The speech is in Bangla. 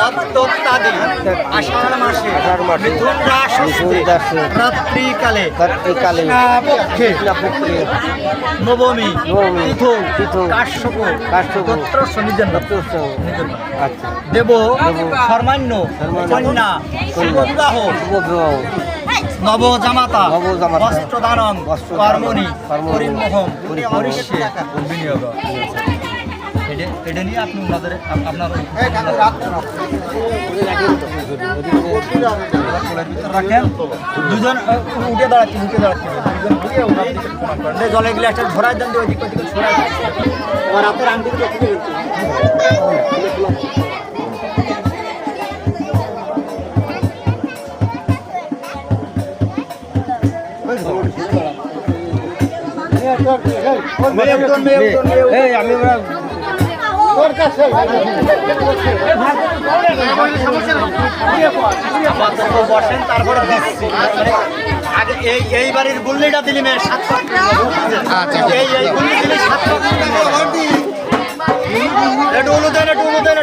অদ্যোত্তাদি আষাঢ় মাসে মিথুন রাশিতে রাত্রিকালে পক্ষে নবমী কাশ্যপ গোত্র নিজের দেব সর্মান্য কন্যা শুভবিবাহ নবজামাতা বস্ত্রদানম কর্মণি পরিমোহম হরিষ্যে বিনিয়োগ। এটা নিয়ে আপনি আপনার রাখেন। দুজন উঠে দাঁড়াচ্ছেন জলের গ্লাসটা ধরাই দেন ওইদিক ওইদিকে ছড়াই আমার হাতের আংটি আমি বসেন তারপরে আগে এই বাড়ির গুল্লিটা দিলি মেয়ে 7 এই গুল্লি দিলি 7 একটু দেন